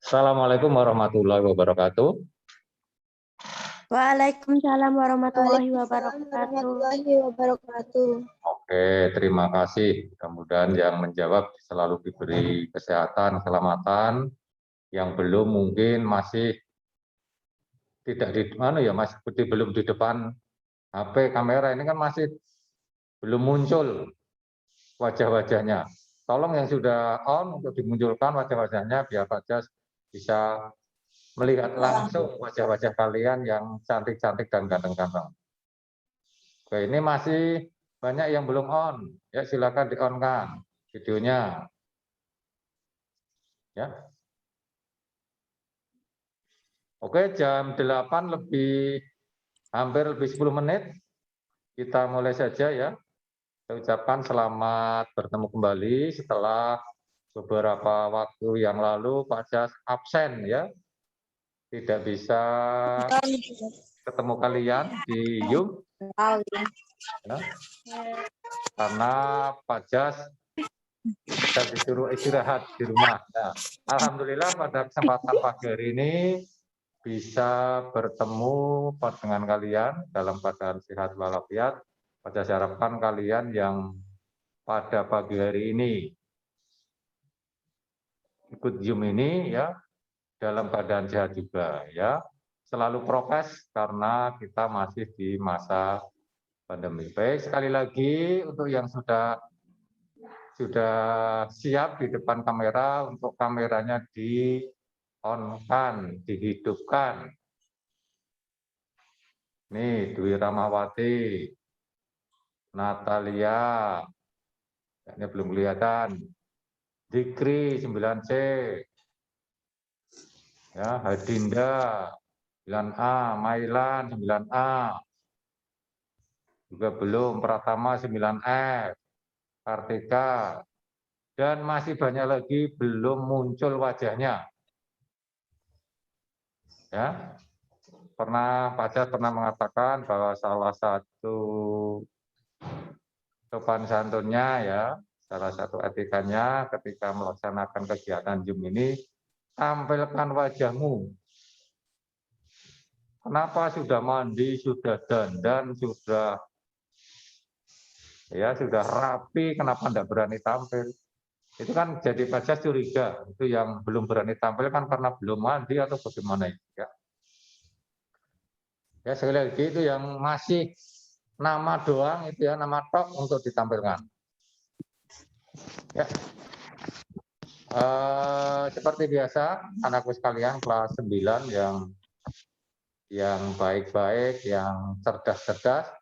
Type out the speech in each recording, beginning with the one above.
Assalamualaikum warahmatullahi wabarakatuh. Waalaikumsalam warahmatullahi Waalaikumsalam wabarakatuh. warahmatullahi wabarakatuh. Oke, terima kasih. Mudah-mudahan yang menjawab selalu diberi kesehatan, keselamatan. Yang belum mungkin masih tidak di mana ya, masih belum di depan HP kamera ini kan masih belum muncul wajah-wajahnya. Tolong yang sudah on untuk dimunculkan wajah-wajahnya biar saja bisa melihat langsung wajah-wajah kalian yang cantik-cantik dan ganteng-ganteng. Oke, ini masih banyak yang belum on. Ya, silakan di-on-kan videonya. Ya. Oke, jam 8 hampir lebih 10 menit. Kita mulai saja ya. Saya ucapkan selamat bertemu kembali setelah beberapa waktu yang lalu Pak Jas absen ya. Tidak bisa ketemu kalian di Zoom. Ya. Karena Pak Jas kita disuruh istirahat di rumah. Nah, alhamdulillah pada kesempatan pagi hari ini bisa bertemu dengan kalian dalam keadaan sehat walafiat. Pada saya harapkan kalian yang pada pagi hari ini ikut Zoom ini ya dalam keadaan sehat juga ya. Selalu prokes karena kita masih di masa pandemi. Baik, sekali lagi untuk yang sudah siap di depan kamera, untuk kameranya di-on-kan, dihidupkan. Nih, Dwi Ramawati, Natalia, ini belum kelihatan. Dikri 9C, ya, Hadinda 9A, Mailan 9A, juga belum, Pratama 9F, Kartika, dan masih banyak lagi belum muncul wajahnya. Ya, Pak Jas pernah mengatakan bahwa salah satu sopan santunnya ya, salah satu etikanya ketika melaksanakan kegiatan Zoom ini, tampilkan wajahmu. Kenapa sudah mandi, sudah dandan, sudah rapi, kenapa tidak berani tampil? Itu kan jadi Pak Jas curiga. Itu yang belum berani tampil kan karena belum mandi atau bagaimana ya? Ya sekali lagi itu yang masih nama doang itu ya, nama tok untuk ditampilkan. Ya. Seperti biasa, anakku sekalian kelas 9 yang baik-baik, yang cerdas-cerdas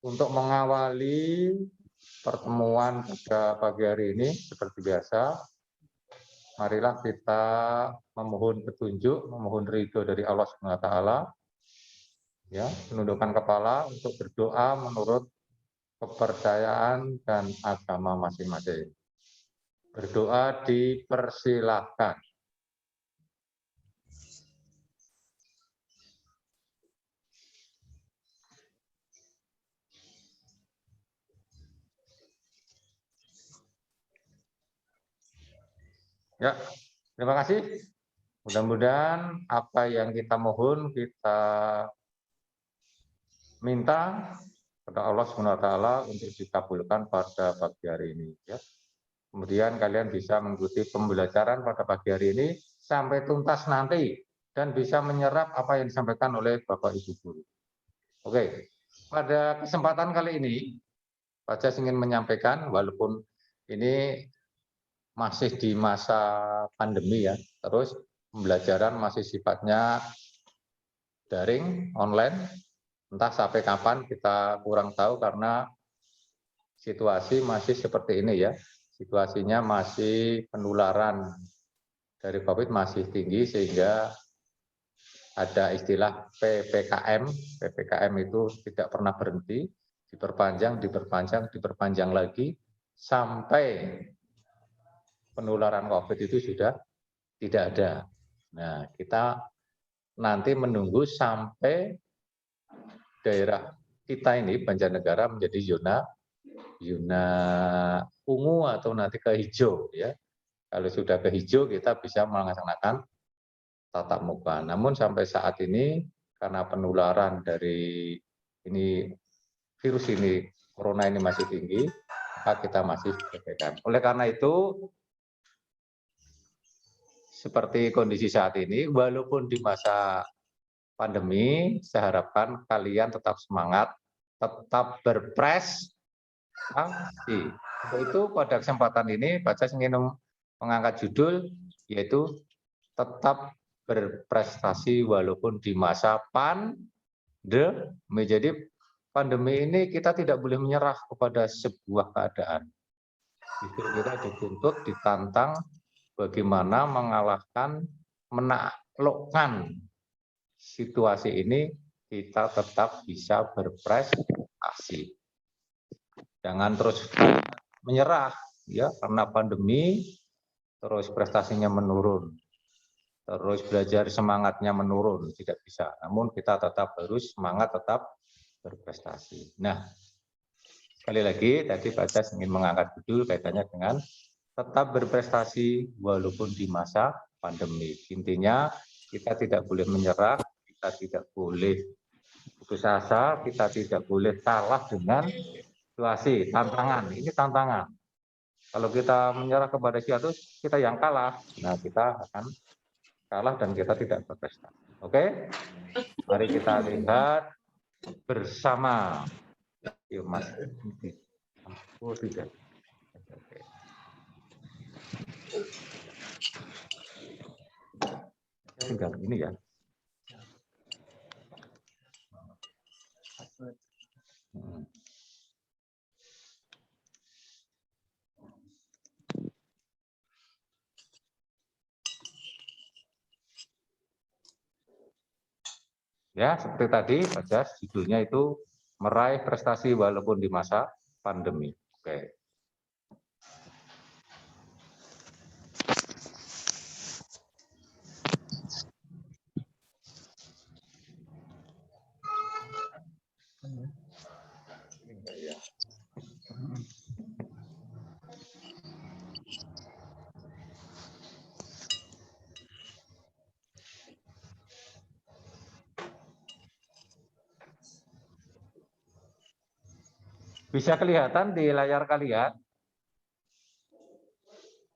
untuk mengawali pertemuan pada pagi hari ini seperti biasa. Marilah kita memohon petunjuk, memohon ridho dari Allah Subhanahu wa taala. Ya, menundukkan kepala untuk berdoa menurut kepercayaan dan agama masing-masing. Berdoa dipersilahkan. Ya, terima kasih. Mudah-mudahan apa yang kita mohon, kita minta kepada Allah SWT untuk dikabulkan pada pagi hari ini. Ya. Kemudian kalian bisa mengikuti pembelajaran pada pagi hari ini sampai tuntas nanti dan bisa menyerap apa yang disampaikan oleh Bapak Ibu Guru. Oke, pada kesempatan kali ini Pak Jas ingin menyampaikan walaupun ini masih di masa pandemi ya, terus pembelajaran masih sifatnya daring, online, entah sampai kapan kita kurang tahu karena situasi masih seperti ini ya, situasinya masih penularan dari COVID masih tinggi sehingga ada istilah PPKM, PPKM itu tidak pernah berhenti, diperpanjang lagi sampai penularan COVID itu sudah tidak ada. Nah, kita nanti menunggu sampai daerah kita ini Banjarnegara menjadi zona ungu atau nanti ke hijau ya. Kalau sudah ke hijau kita bisa melaksanakan tatap muka. Namun sampai saat ini karena penularan dari virus ini, corona ini masih tinggi, maka kita masih PPKM. Oleh karena itu, seperti kondisi saat ini, walaupun di masa pandemi, saya harapkan kalian tetap semangat, tetap berprestasi. Untuk itu pada kesempatan ini, Pak Jas ingin mengangkat judul, yaitu tetap berprestasi walaupun di masa pandemi. Jadi pandemi ini kita tidak boleh menyerah kepada sebuah keadaan. Justru kita dituntut, ditantang bagaimana mengalahkan, menaklukkan situasi ini, kita tetap bisa berprestasi. Jangan terus menyerah ya, karena pandemi terus prestasinya menurun. Terus belajar semangatnya menurun, tidak bisa. Namun kita tetap harus semangat, tetap berprestasi. Nah, sekali lagi tadi Pak Jas ingin mengangkat judul kaitannya dengan tetap berprestasi walaupun di masa pandemi. Intinya kita tidak boleh menyerah, kita tidak boleh putus asa, kita tidak boleh kalah dengan situasi, tantangan. Ini tantangan. Kalau kita menyerah kepada suatu, kita yang kalah. Nah, kita akan kalah dan kita tidak berprestasi. Oke? Mari kita lihat bersama. Yuk, Mas. Oh, tidak. Oke. Tinggal ini ya. Ya, seperti tadi, Pak Jas, judulnya itu meraih prestasi walaupun di masa pandemi. Oke. Bisa kelihatan di layar kalian?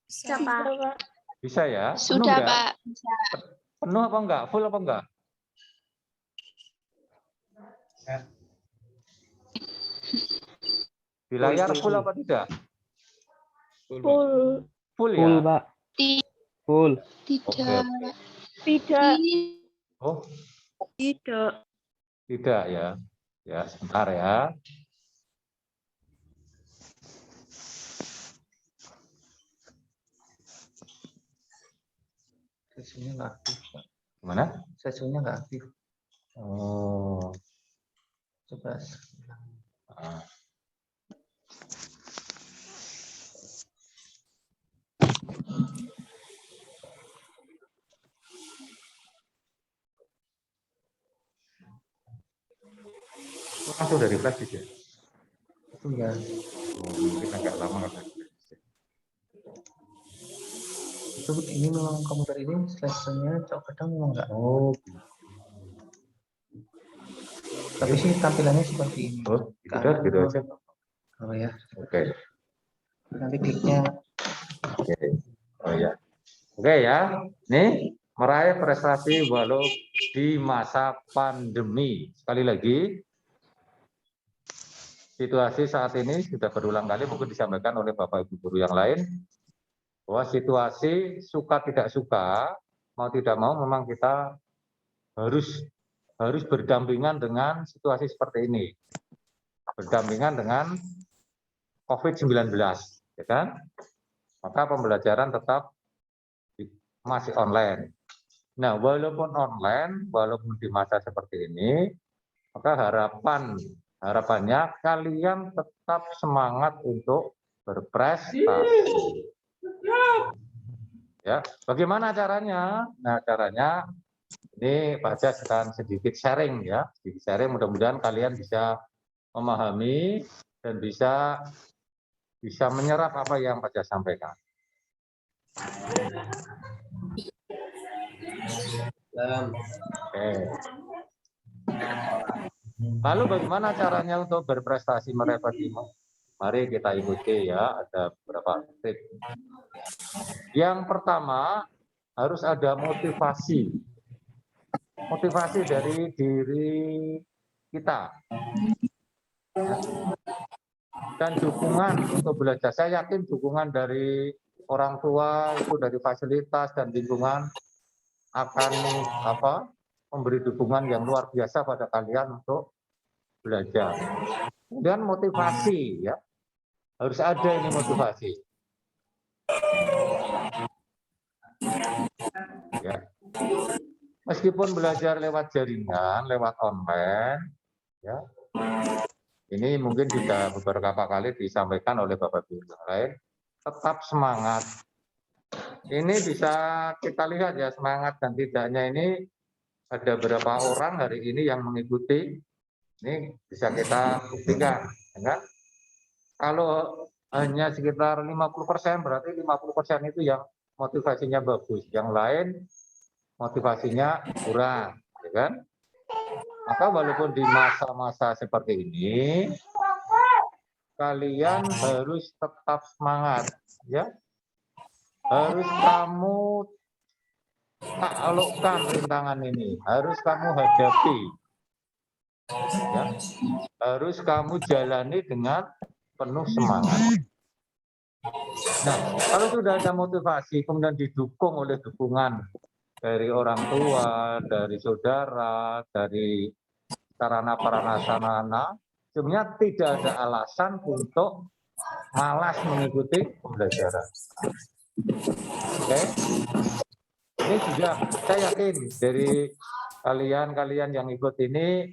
Bisa, Pak. Bisa ya? Sudah, enggak? Pak. Penuh apa enggak? Full apa enggak? Di layar full apa tidak? Full. Full ya? Full, Pak. Full. Tidak. Tidak. Oh, Tidak. tidak ya. Ya, sebentar ya. Sesinya nggak aktif, Pak. Gimana? Sesinya nggak aktif. Oh. Coba. Ah. Langsung dari flash ya? Itu ya. Oh, mungkin agak lama kan. Itu ini memang komputer ini slide-nya kadang memang nggak. Oh. Tapi sih tampilannya seperti ini. Oh, sudah gitu aja. Oh ya. Oke. Nanti kliknya. Oke. Oh ya. Oke ya. Nih, meraih prestasi walau di masa pandemi. Sekali lagi, situasi saat ini sudah berulang kali mungkin disampaikan oleh Bapak Ibu guru yang lain, bahwa situasi suka tidak suka, mau tidak mau memang kita harus berdampingan dengan situasi seperti ini. Berdampingan dengan COVID-19, ya kan? Maka pembelajaran tetap masih online. Nah, walaupun online, walaupun di masa seperti ini, maka harapannya kalian tetap semangat untuk berprestasi. Ya, bagaimana caranya? Nah, caranya ini Pak Jas akan sedikit sharing ya, sedikit sharing. Mudah-mudahan kalian bisa memahami dan bisa menyerap apa yang Pak Jas sampaikan. Oke. Lalu bagaimana caranya untuk berprestasi merepati? Mari kita ikuti ya, ada beberapa tips. Yang pertama, harus ada motivasi. Motivasi dari diri kita. Dan dukungan untuk belajar. Saya yakin dukungan dari orang tua, itu dari fasilitas dan lingkungan akan memberi dukungan yang luar biasa pada kalian untuk belajar. Kemudian motivasi ya. Harus ada ini motivasi. Ya. Meskipun belajar lewat jaringan, lewat online, ya. Ini mungkin sudah beberapa kali disampaikan oleh Bapak Guru yang lain, tetap semangat. Ini bisa kita lihat ya, semangat dan tidaknya ini ada berapa orang hari ini yang mengikuti. Ini bisa kita buktikan, ya. Kalau hanya sekitar 50%, berarti 50% itu yang motivasinya bagus, yang lain motivasinya kurang, ya kan? Maka walaupun di masa-masa seperti ini, kalian harus tetap semangat, ya. Harus kamu taklukkan rintangan ini, harus kamu hadapi, ya. Harus kamu jalani dengan penuh semangat. Nah, kalau sudah ada motivasi, kemudian didukung oleh dukungan dari orang tua, dari saudara, dari sarana prasarana, sebenarnya tidak ada alasan untuk malas mengikuti pembelajaran. Oke, ini juga saya yakin dari kalian yang ikut ini,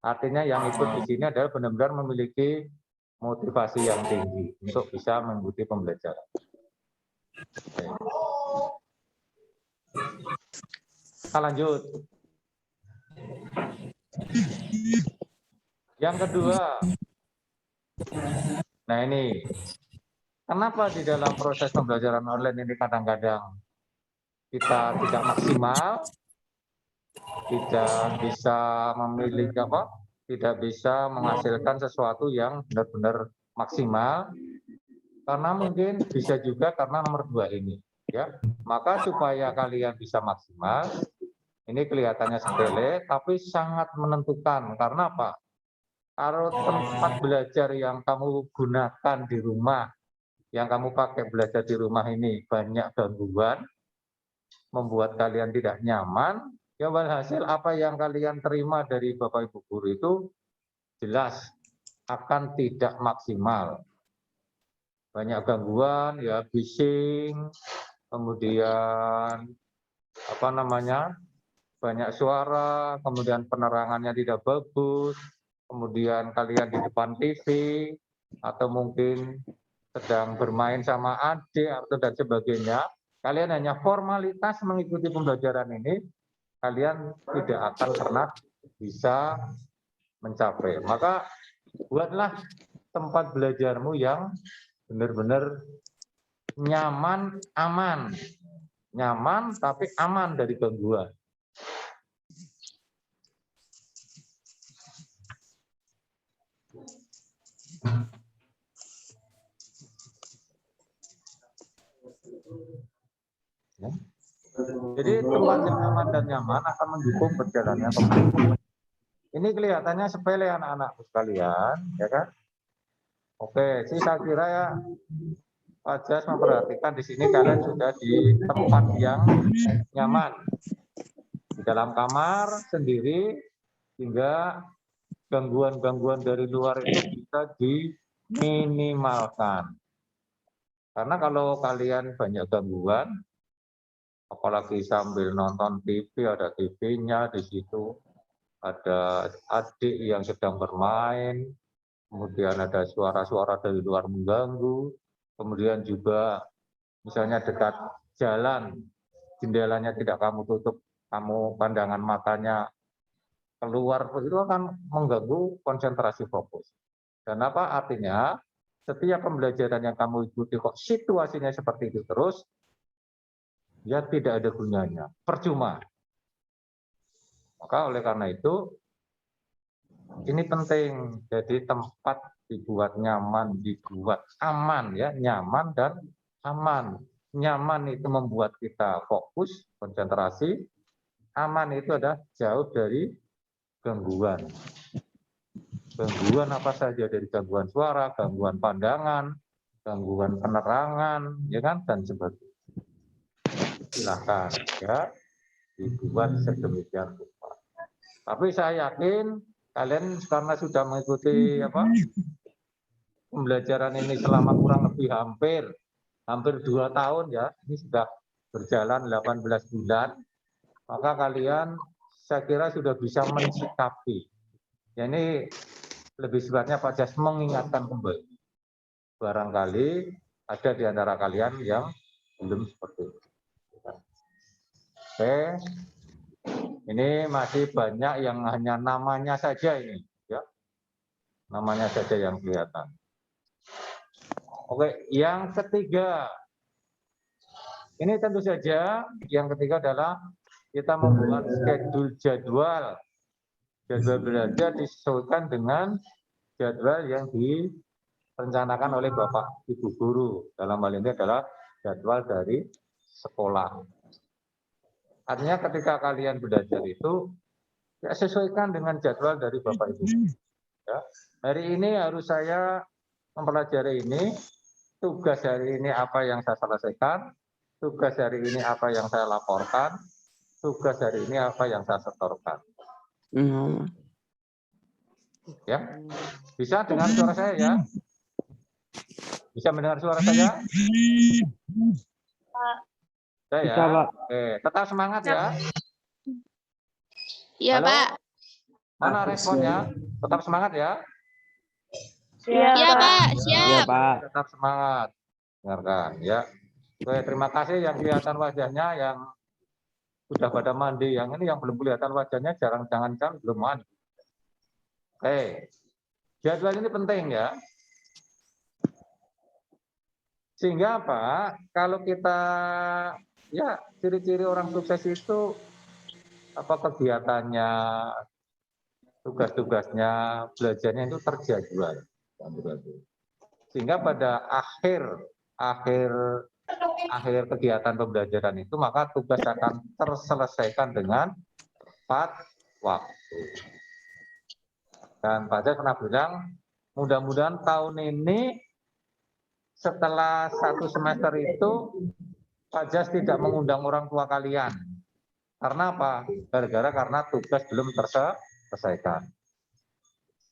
artinya yang ikut di sini adalah benar-benar memiliki motivasi yang tinggi untuk bisa mengikuti pembelajaran. Oke. Kita lanjut. Yang kedua, nah ini, kenapa di dalam proses pembelajaran online ini kadang-kadang kita tidak maksimal, tidak bisa memiliki tidak bisa menghasilkan sesuatu yang benar-benar maksimal, karena mungkin bisa juga karena nomor 2 ini, ya. Maka supaya kalian bisa maksimal, ini kelihatannya sepele, tapi sangat menentukan. Karena apa? Kalau tempat belajar yang kamu gunakan di rumah, yang kamu pakai belajar di rumah ini banyak gangguan, membuat kalian tidak nyaman, ya walhasil apa yang kalian terima dari Bapak Ibu guru itu jelas akan tidak maksimal. Banyak gangguan, ya bising, kemudian banyak suara, kemudian penerangannya tidak bagus, kemudian kalian di depan TV, atau mungkin sedang bermain sama adik atau dan sebagainya, kalian hanya formalitas mengikuti pembelajaran ini, kalian tidak akan pernah bisa mencapai. Maka buatlah tempat belajarmu yang benar-benar nyaman, aman. Nyaman tapi aman dari gangguan. Ya. Jadi tempat yang aman dan nyaman akan mendukung berjalannya pembelajaran. Ini kelihatannya sepele anak-anakku sekalian, ya kan? Oke, sih saya kira ya Pak Jas memperhatikan di sini kalian sudah di tempat yang nyaman, di dalam kamar sendiri, sehingga gangguan-gangguan dari luar itu bisa diminimalkan. Karena kalau kalian banyak gangguan, apalagi sambil nonton TV, ada TV-nya di situ, ada adik yang sedang bermain, kemudian ada suara-suara dari luar mengganggu, kemudian juga misalnya dekat jalan, jendelanya tidak kamu tutup, kamu pandangan matanya keluar, itu akan mengganggu konsentrasi fokus. Dan apa artinya? Setiap pembelajaran yang kamu ikuti kok situasinya seperti itu terus, ya tidak ada gunanya, percuma. Maka oleh karena itu, ini penting. Jadi tempat dibuat nyaman, dibuat aman, ya, nyaman dan aman. Nyaman itu membuat kita fokus, konsentrasi. Aman itu adalah jauh dari gangguan. Gangguan apa saja, dari gangguan suara, gangguan pandangan, gangguan penerangan, ya kan, dan sebagainya. Silakan ya dibuat sedemikian rupa. Tapi saya yakin kalian karena sudah mengikuti pembelajaran ini selama kurang lebih hampir 2 tahun ya, ini sudah berjalan 18 bulan, maka kalian saya kira sudah bisa mensikapi. Ya, ini lebih sifatnya Pak Jas mengingatkan kembali. Barangkali ada di antara kalian yang belum seperti itu. Oke, ini masih banyak yang hanya namanya saja ini, ya, namanya saja yang kelihatan. Oke, yang ketiga, ini tentu saja yang ketiga adalah kita membuat jadwal belajar disesuaikan dengan jadwal yang direncanakan oleh Bapak Ibu Guru. Dalam hal ini adalah jadwal dari sekolah. Artinya ketika kalian belajar itu, ya sesuaikan dengan jadwal dari Bapak Ibu. Ya. Hari ini harus saya mempelajari ini, tugas hari ini apa yang saya selesaikan, tugas hari ini apa yang saya laporkan, tugas hari ini apa yang saya setorkan. Ya, bisa dengar suara saya ya? Bisa mendengar suara saya? Saya ya? Oke, tetap semangat ya. Iya, Halo? Pak. Mana responnya? Tetap semangat ya? Iya, Pak. Iya, Siap. Pak. Tetap semangat. Dengarkan ya. Oke, terima kasih yang kelihatan wajahnya, yang sudah pada mandi. Yang ini yang belum kelihatan wajahnya, jangan belum mandi. Oke, jadwal ini penting ya. Sehingga apa? Kalau kita, ya ciri-ciri orang sukses itu apa kegiatannya, tugas-tugasnya, belajarnya itu terjadwal. Sehingga pada akhir kegiatan pembelajaran itu, maka tugas akan terselesaikan dengan tepat waktu. Dan Pak Jas pernah bilang, mudah-mudahan tahun ini setelah 1 semester itu Pak Jas tidak mengundang orang tua kalian. Karena apa? Karena tugas belum terselesaikan.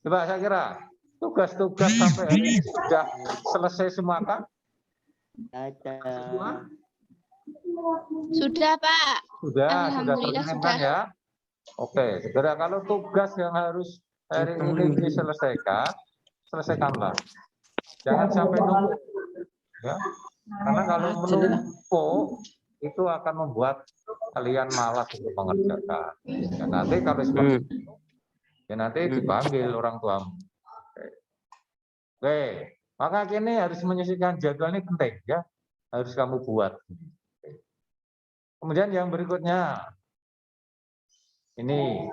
Coba saya kira tugas-tugas sampai hari ini sudah selesai semua kan? Sudah, Pak. Sudah Alhamdulillah terkirimkan ya. Oke, segera kalau tugas yang harus hari ini diselesaikan, selesaikanlah. Jangan sampai numpuk, ya. Karena kalau menumpuk itu akan membuat kalian malas untuk mengerjakan. Ya, nanti kalau seperti itu, ya nanti dipanggil orang tuamu. Oke, maka kini harus menyisihkan jadwal ini penting ya, harus kamu buat. Kemudian yang berikutnya, ini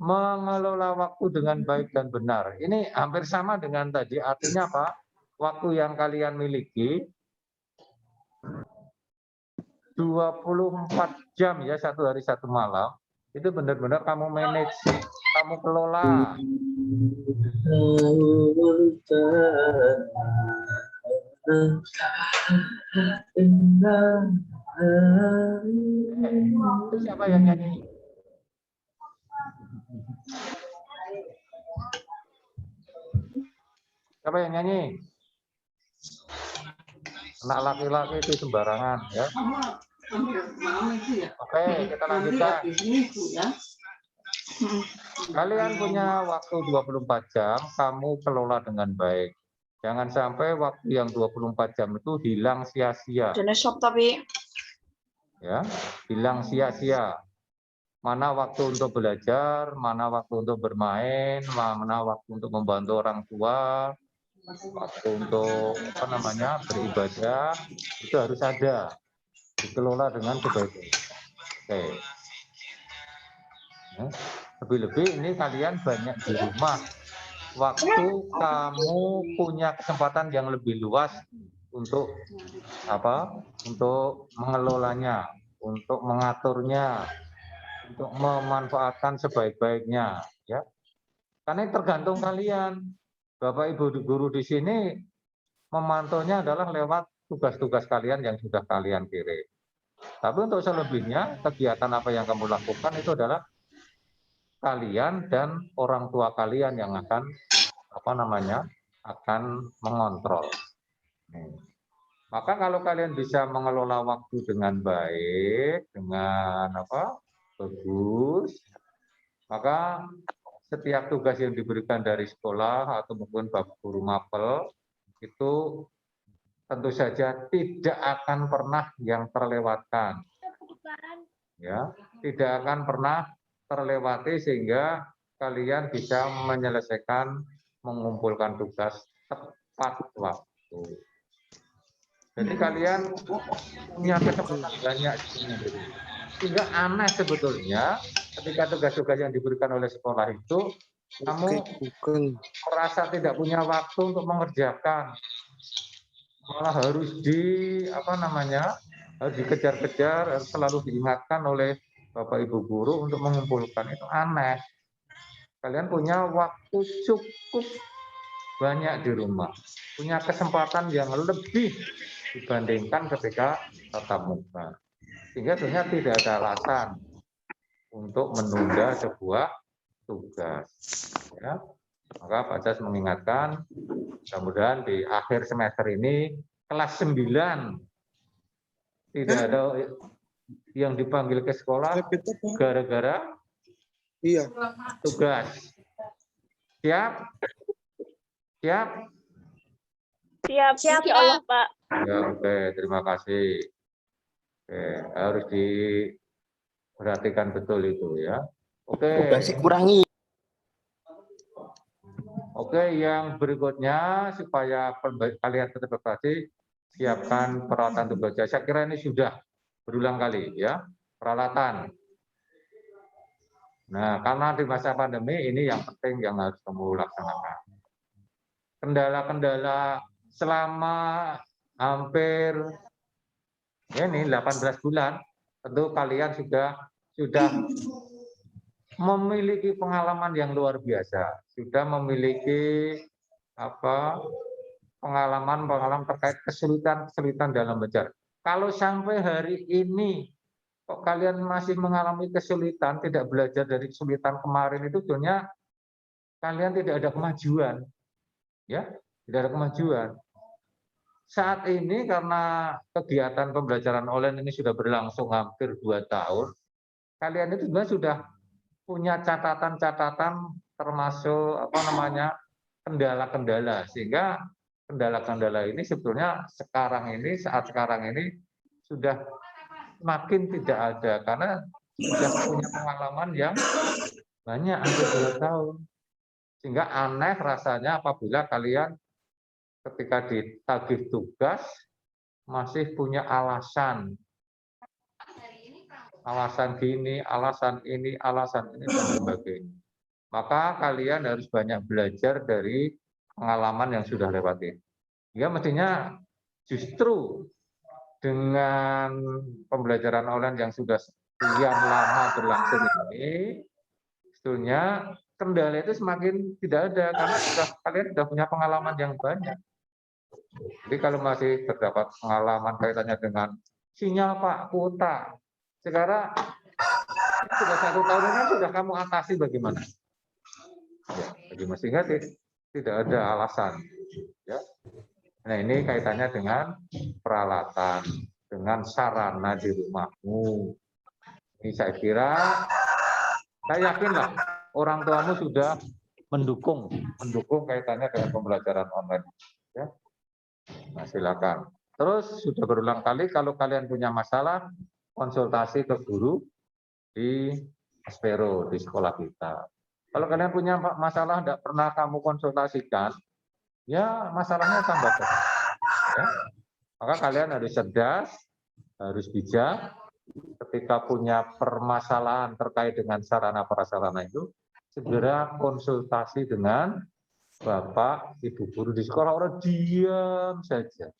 mengelola waktu dengan baik dan benar. Ini hampir sama dengan tadi, artinya apa? Waktu yang kalian miliki 24 jam ya, 1 hari 1 malam, itu benar-benar kamu manage, kamu kelola. Itu siapa yang nyanyi? Siapa yang nyanyi? Anak laki-laki itu sembarangan ya. Oke, kita lanjutkan. Kalian punya waktu 24 jam, kamu kelola dengan baik. Jangan sampai waktu yang 24 jam itu hilang sia-sia. Ya, hilang sia-sia. Mana waktu untuk belajar, mana waktu untuk bermain, mana waktu untuk membantu orang tua, waktu untuk beribadah, itu harus ada. dikelola dengan sebaik-baiknya. Oke. Ya. Lebih-lebih ini kalian banyak di rumah. Waktu kamu punya kesempatan yang lebih luas untuk apa? Untuk mengelolanya, untuk mengaturnya, untuk memanfaatkan sebaik-baiknya, ya. Karena tergantung kalian. Bapak Ibu guru di sini memantaunya adalah lewat tugas-tugas kalian yang sudah kalian kirim. Tapi untuk selebihnya, kegiatan apa yang kamu lakukan itu adalah kalian dan orang tua kalian yang akan akan mengontrol. Maka kalau kalian bisa mengelola waktu dengan baik, dengan bagus, maka setiap tugas yang diberikan dari sekolah atau mungkin Bapak Guru Mapel itu tentu saja tidak akan pernah yang terlewatkan. Ya, tidak akan pernah terlewati sehingga kalian bisa menyelesaikan mengumpulkan tugas tepat waktu. Jadi kalian punya kesempatan banyak sehingga aneh sebetulnya ketika tugas-tugas yang diberikan oleh sekolah itu kamu merasa tidak punya waktu untuk mengerjakan, malah harus harus dikejar-kejar, harus selalu diingatkan oleh Bapak Ibu guru untuk mengumpulkan. Itu aneh. Kalian punya waktu cukup banyak di rumah, punya kesempatan yang lebih dibandingkan ketika tatap muka. Sehingga sebenarnya tidak ada alasan untuk menunda sebuah tugas. Ya. Maka Pak Jas mengingatkan, mudah-mudahan di akhir semester ini kelas 9 tidak ada yang dipanggil ke sekolah gara-gara tugas. Siap? Siap? Siap, ya Allah, Pak. Ya, oke, terima kasih. Oke, harus diperhatikan betul itu ya. Oke. Kurangi. Oke, yang berikutnya supaya kalian tetap berprestasi, siapkan peralatan untuk belajar. Saya kira ini sudah berulang kali ya, peralatan. Nah, karena di masa pandemi ini yang penting yang harus kamu laksanakan. Kendala-kendala selama hampir ini 18 bulan, tentu kalian sudah memiliki pengalaman yang luar biasa, sudah memiliki pengalaman terkait kesulitan dalam belajar. Kalau sampai hari ini kok kalian masih mengalami kesulitan, tidak belajar dari kesulitan kemarin, itu sebenarnya kalian tidak ada kemajuan, ya, tidak ada kemajuan. Saat ini karena kegiatan pembelajaran online ini sudah berlangsung hampir 2 tahun, kalian itu sebenarnya sudah punya catatan-catatan termasuk kendala-kendala, sehingga kendala-kendala ini sebetulnya saat sekarang ini sudah makin tidak ada karena sudah punya pengalaman yang banyak hampir 2 tahun. Sehingga aneh rasanya apabila kalian ketika ditagih tugas masih punya alasan gini, alasan ini dan sebagainya. Maka kalian harus banyak belajar dari pengalaman yang sudah lewati. Ya mestinya justru dengan pembelajaran online yang sudah sekian lama berlangsung ini, sebetulnya kendala itu semakin tidak ada karena kalian sudah punya pengalaman yang banyak. Jadi kalau masih terdapat pengalaman kaitannya dengan sinyal Pak, kuota, sekarang sudah 1 tahun ini sudah kamu atasi bagaimana? Ya, bagaimana sehingga tidak ada alasan. Ya. Nah ini kaitannya dengan peralatan, dengan sarana di rumahmu. Ini saya kira, saya yakinlah orang tuamu sudah mendukung kaitannya dengan pembelajaran online. Ya. Nah, silakan. Terus sudah berulang kali kalau kalian punya masalah, konsultasi ke guru di Aspero di sekolah kita. Kalau kalian punya masalah tidak pernah kamu konsultasikan, ya masalahnya tambah besar. Ya. Maka kalian harus cerdas, harus bijak. Ketika punya permasalahan terkait dengan sarana prasarana itu, segera konsultasi dengan Bapak, Ibu guru di sekolah. Orang diam saja.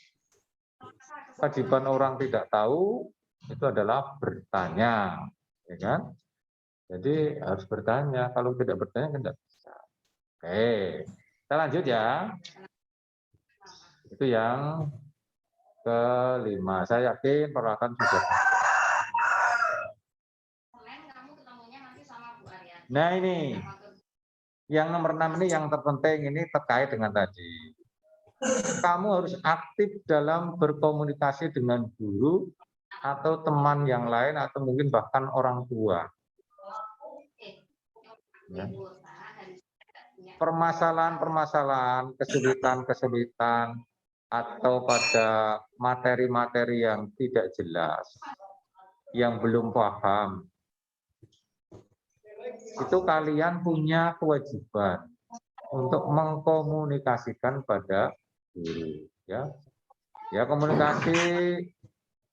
Kewajiban orang tidak tahu itu adalah bertanya, ya kan? Jadi harus bertanya. Kalau tidak bertanya tidak bisa. Oke, kita lanjut ya. Itu yang kelima. Saya yakin peralatan sudah. Nah ini, yang nomor 6 ini yang terpenting, ini terkait dengan tadi. Kamu harus aktif dalam berkomunikasi dengan guru atau teman yang lain atau mungkin bahkan orang tua. Ya. Permasalahan-permasalahan, kesulitan-kesulitan atau pada materi-materi yang tidak jelas, yang belum paham, itu kalian punya kewajiban untuk mengkomunikasikan pada guru, ya. Ya, komunikasi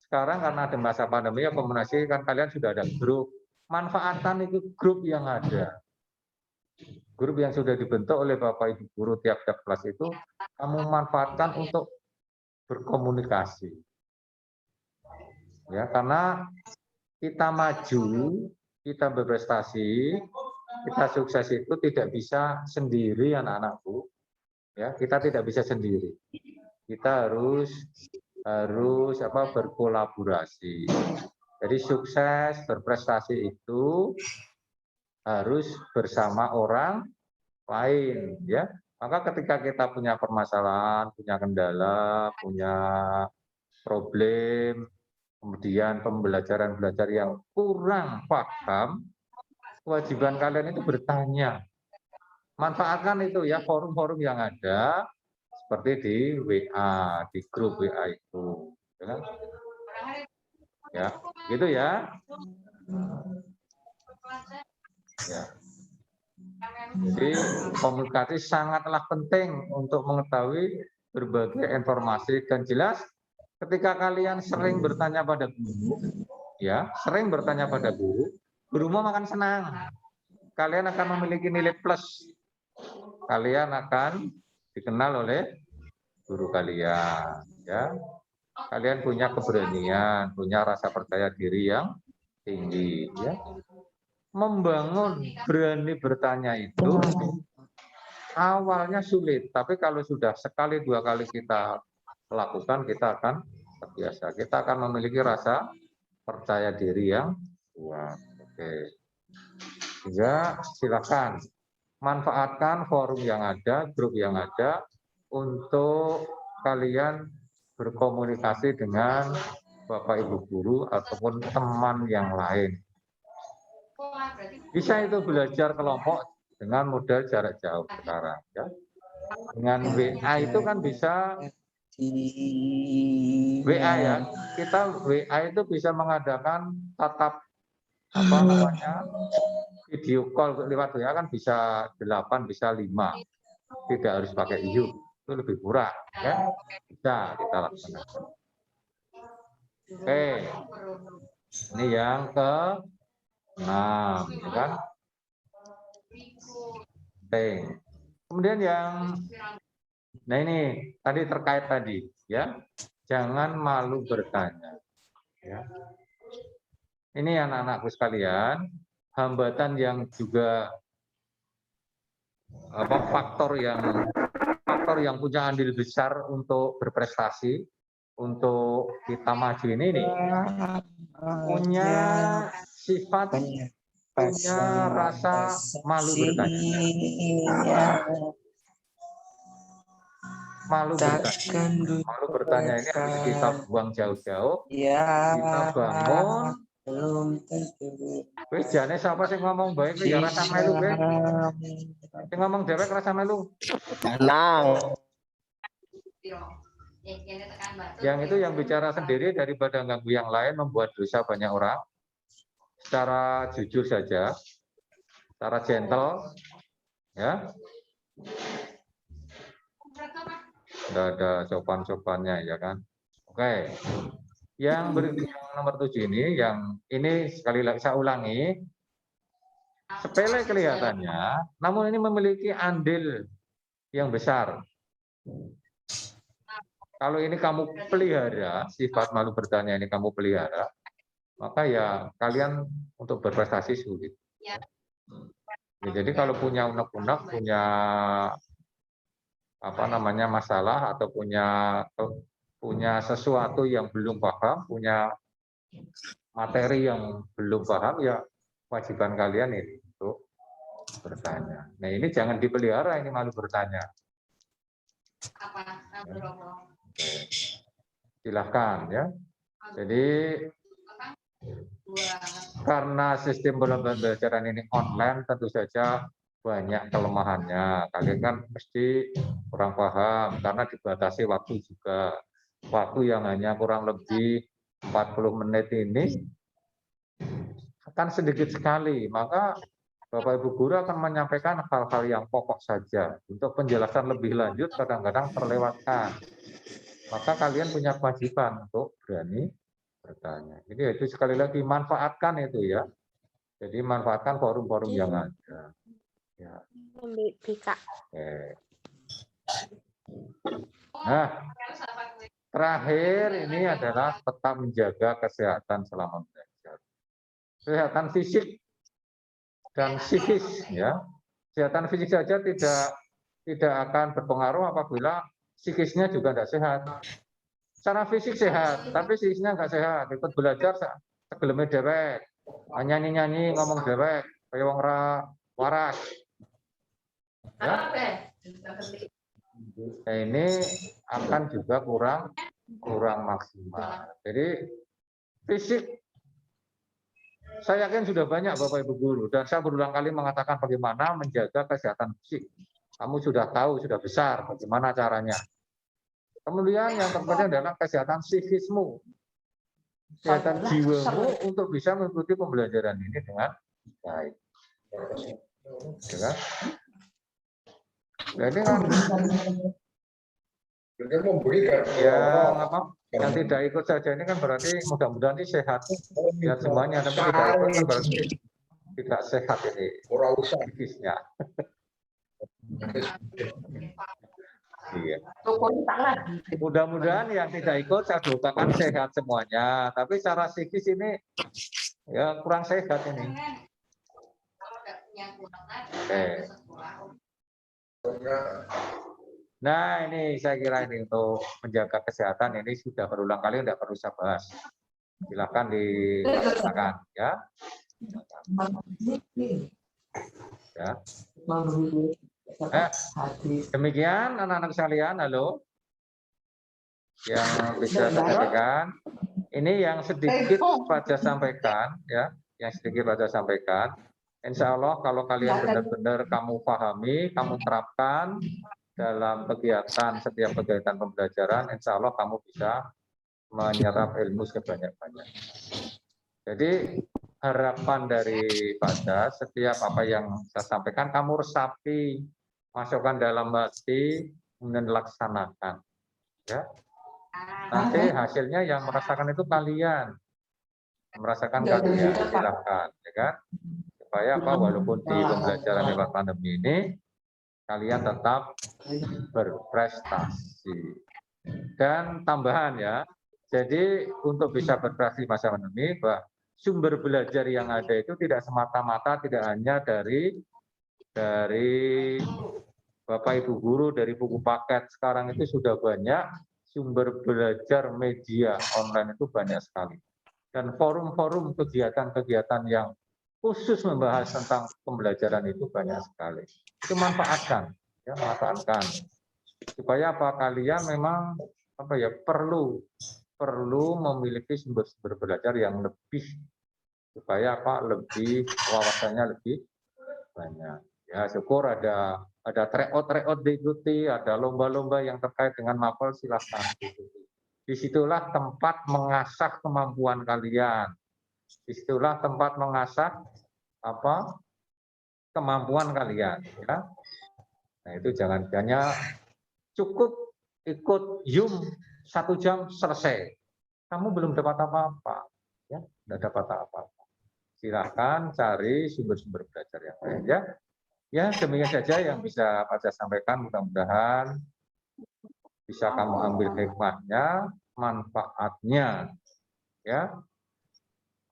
sekarang karena ada masa pandemi, ya komunikasi kan kalian sudah ada grup. Manfaatkan itu grup yang ada. Grup yang sudah dibentuk oleh Bapak Ibu guru tiap-tiap kelas itu kamu manfaatkan untuk berkomunikasi. Ya, karena kita maju, kita berprestasi, kita sukses itu tidak bisa sendiri anak-anakku. Ya, kita tidak bisa sendiri. Kita harus berkolaborasi. Jadi sukses berprestasi itu harus bersama orang lain, ya. Maka ketika kita punya permasalahan, punya kendala, punya problem, kemudian pembelajaran yang kurang paham, kewajiban kalian itu bertanya. Manfaatkan itu ya forum-forum yang ada, seperti di WA, di grup WA itu. Ya, gitu ya. Ya. Jadi komunikasi sangatlah penting untuk mengetahui berbagai informasi, dan jelas ketika kalian sering bertanya pada guru, ya, sering bertanya pada guru mau makan senang. Kalian akan memiliki nilai plus. Kalian akan dikenal oleh guru kalian, ya. Kalian punya keberanian, punya rasa percaya diri yang tinggi, ya. Membangun berani bertanya itu awalnya sulit, tapi kalau sudah sekali dua kali kita lakukan, kita akan terbiasa. Kita akan memiliki rasa percaya diri yang kuat. Oke. Ya, silakan manfaatkan forum yang ada, grup yang ada untuk kalian berkomunikasi dengan Bapak Ibu guru ataupun teman yang lain. Bisa itu belajar kelompok dengan model jarak jauh sekarang, ya. Dengan WA itu kan bisa WA, ya. Kita WA itu bisa mengadakan tatap video call lewat WA kan bisa 8, bisa 5. Tidak harus pakai Zoom, itu lebih murah, ya. Bisa kita laksanakan. Oke. Ini yang ke-6, kan? Oke. Kemudian nah ini tadi terkait tadi, ya. Jangan malu bertanya, ya. Ini anak-anakku sekalian, hambatan yang juga faktor yang punya andil besar untuk berprestasi, untuk kita maju ini punya sifat, punya rasa malu bertanya. Malu bertanya ini harus kita buang jauh-jauh. Kita bangun. Wis jane siapa sih ngomong baik ya rasa melu kowe. Sing ngomong dewek rasa melu. Tenang. Yang itu yang bicara sendiri daripada ganggu yang lain, membuat dosa banyak orang. Secara jujur saja, secara gentle, ya. Tidak ada sopan-sopannya, ya kan. Oke, yang nomor 7 ini, yang ini sekali lagi saya ulangi, sepele kelihatannya, namun ini memiliki andil yang besar. Kalau ini kamu pelihara, sifat malu bertanya ini kamu pelihara, maka ya kalian untuk berprestasi sulit. Ya, jadi kalau punya unek-unek, punya apa namanya masalah atau punya sesuatu yang belum paham, punya materi yang belum paham, ya kewajiban kalian ini untuk bertanya. Nah ini jangan dipelihara, ini malu bertanya. Oke. Silahkan ya. Jadi karena sistem pembelajaran ini online, tentu saja banyak kelemahannya. Kalian kan mesti kurang paham karena dibatasi waktu juga. Waktu yang hanya kurang lebih 40 menit ini akan sedikit sekali. Maka Bapak Ibu Guru akan menyampaikan hal-hal yang pokok saja. Untuk penjelasan lebih lanjut kadang-kadang terlewatkan. Maka kalian punya kewajiban untuk berani bertanya. Jadi itu sekali lagi manfaatkan itu ya. Jadi manfaatkan forum-forum yang ada. Ya. Oke. Nah, terakhir ini adalah tetap menjaga kesehatan selama belajar. Kesehatan fisik dan psikis ya. Kesehatan fisik saja tidak akan berpengaruh apabila psikisnya juga tidak sehat. Secara fisik sehat, tapi psikisnya nggak sehat. Ikut belajar segeleme dewek, nyanyi-nyanyi, ngomong dewek, kayak wong waras. Ya. Nah, ini akan juga kurang maksimal. Jadi fisik saya yakin sudah banyak Bapak Ibu Guru dan saya berulang kali mengatakan bagaimana menjaga kesehatan fisik. Kamu sudah tahu, sudah besar bagaimana caranya. Kemudian yang terpenting adalah kesehatan psikismu, kesehatan jiwamu untuk bisa mengikuti pembelajaran ini dengan baik. Ya, jadi kan ya apa? Yang tidak ikut saja ini kan berarti mudah-mudahan ini sehat ya semuanya, tapi tidak ikut kan berarti tidak sehat ini psikisnya. Iya. Mudah-mudahan yang tidak ikut saya doakan sehat semuanya, tapi secara psikis ini ya kurang sehat ini. Oke. Nah ini saya kira ini untuk menjaga kesehatan ini sudah berulang kali, tidak perlu saya bahas. Silakan dilaksanakan ya. Ya. Demikian anak-anak sekalian, halo. Yang bisa saya sampaikan, ini yang sedikit Raja sampaikan ya, yang sedikit Raja sampaikan. Insya Allah kalau kalian benar-benar kamu pahami, kamu terapkan dalam kegiatan, setiap kegiatan pembelajaran, insya Allah kamu bisa menyerap ilmu sebanyak-banyak. Jadi harapan dari Pada, setiap apa yang saya sampaikan kamu resapi, masukkan dalam hati, kemudian laksanakan. Ya. Nanti hasilnya yang merasakan itu kalian, merasakan kalian, silakan, ya kan? Supaya apa? Walaupun di pembelajaran lewat pandemi ini, kalian tetap berprestasi. Dan tambahan ya, jadi untuk bisa berprestasi masa pandemi, sumber belajar yang ada itu tidak semata-mata tidak hanya dari Bapak Ibu Guru, dari buku paket. Sekarang itu sudah banyak sumber belajar media online itu banyak sekali. Dan forum-forum kegiatan-kegiatan yang khusus membahas tentang pembelajaran itu banyak sekali. Itu manfaatkan, ya, manfaatkan. Supaya apa? Kalian memang apa ya perlu memiliki sumber-sumber belajar yang lebih, supaya apa? Lebih wawasannya lebih banyak. Ya syukur ada tryout diikuti, ada lomba-lomba yang terkait dengan mapel, silahkan diikuti. Disitulah tempat mengasah kemampuan kalian. Disitulah tempat mengasah apa kemampuan kalian. Ya. Nah itu jangan hanya cukup ikut Zoom 1 jam selesai. kamu belum dapat apa-apa, ya, tidak dapat apa-apa. Silakan cari sumber-sumber belajar yang lain, ya. Ya, demikian saja yang bisa Pak saya sampaikan. Mudah-mudahan bisa kamu ambil hikmahnya, manfaatnya, ya.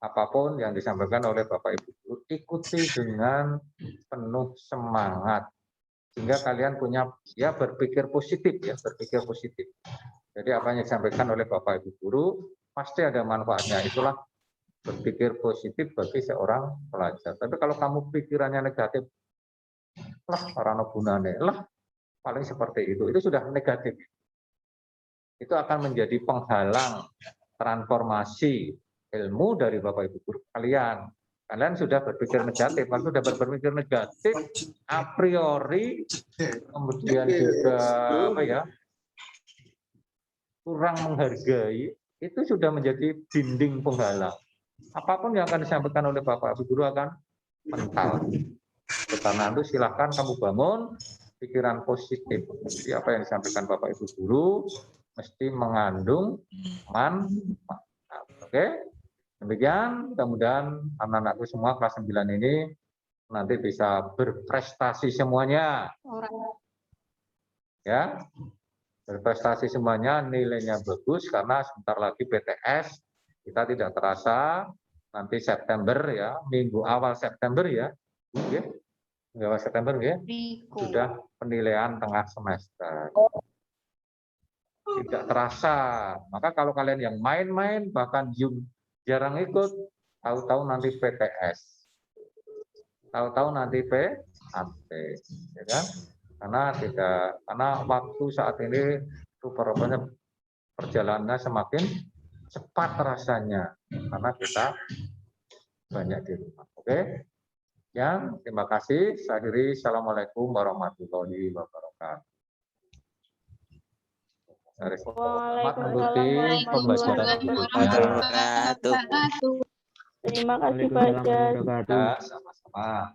Apapun yang disampaikan oleh Bapak Ibu guru, ikuti dengan penuh semangat sehingga kalian punya ya berpikir positif, ya, berpikir positif. Jadi apa yang disampaikan oleh Bapak Ibu guru pasti ada manfaatnya. Itulah berpikir positif bagi seorang pelajar. Tapi kalau kamu pikirannya negatif, lah orang gunane, lah paling seperti itu sudah negatif. Itu akan menjadi penghalang transformasi ilmu dari Bapak Ibu guru kalian. Kalian sudah berpikir negatif, kalau sudah berpikir negatif a priori, kemudian juga apa ya, kurang menghargai, itu sudah menjadi dinding penghalang. Apapun yang akan disampaikan oleh Bapak Ibu guru akan mental. Karena itu silahkan kamu bangun pikiran positif. Jadi apa yang disampaikan Bapak Ibu guru mesti mengandung manfaat. Oke? Demikian, mudah-mudahan anak-anakku semua kelas 9 ini nanti bisa berprestasi semuanya. Ya, berprestasi semuanya, nilainya bagus karena sebentar lagi PTS, kita tidak terasa nanti September ya, minggu awal September ya, minggu awal September ya, sudah penilaian tengah semester. Tidak terasa, maka kalau kalian yang main-main bahkan jarang ikut, tahu-tahu nanti PTS, tahu-tahu nanti PAT, ya kan? Karena waktu saat ini rupa-rupanya perjalanannya semakin cepat rasanya, karena kita banyak di rumah. Oke? Ya, terima kasih. Saya akhiri. Assalamualaikum warahmatullahi wabarakatuh. Selamat mengikuti pembelajaran berikutnya. Terima kasih Pak Jas. Ya, sama-sama.